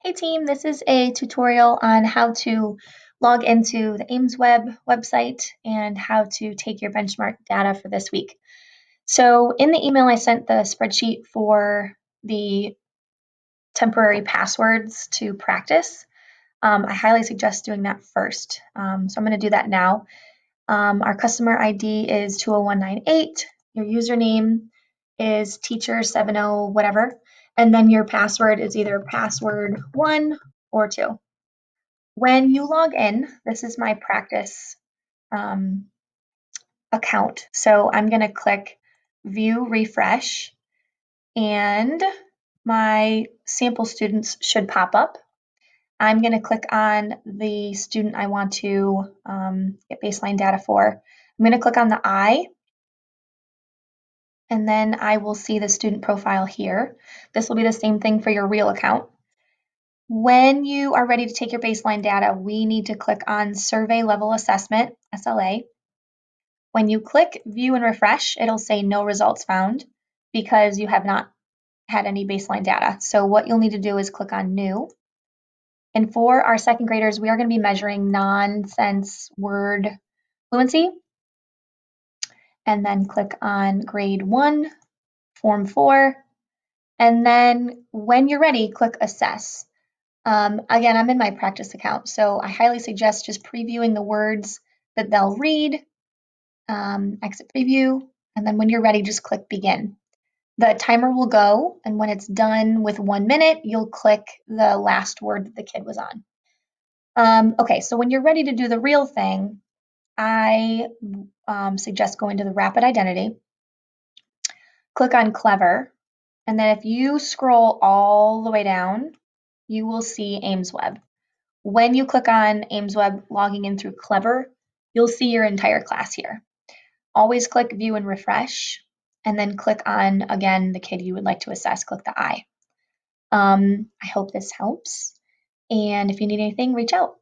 Hey team, this is a tutorial on how to log into the Aimsweb website and how to take your benchmark data for this week. So in the email, I sent the spreadsheet for the temporary passwords to practice. I highly suggest doing that first. So I'm going to do that now. Our customer ID is 20198. Your username is teacher70 whatever. And then your password is either password 1 or 2. When you log in, this is my practice um, account. So I'm going to click view refresh and my sample students should pop up. I'm going to click on the student I want to get baseline data for. I'm going to click on the I, and then I will see the student profile here. This will be the same thing for your real account. When you are ready to take your baseline data, we need to click on Survey Level Assessment, SLA. When you click View and Refresh, it'll say no results found because you have not had any baseline data. So what you'll need to do is click on New. And for our second graders, we are going to be measuring nonsense word fluency. And then click on Grade 1, Form 4. And then when you're ready, click Assess. Again, I'm in my practice account, so I highly suggest just previewing the words that they'll read, exit preview, and then when you're ready, just click begin. The timer will go, and when it's done with 1 minute, you'll click the last word that the kid was on. Okay, so when you're ready to do the real thing, I suggest going to the rapid identity, click on clever, and then if you scroll all the way down, you will see Aimsweb. When you click on Aimsweb logging in through Clever, you'll see your entire class here. Always click View and Refresh, and then click on, again, the kid you would like to assess, click the I. I hope this helps, and if you need anything, reach out.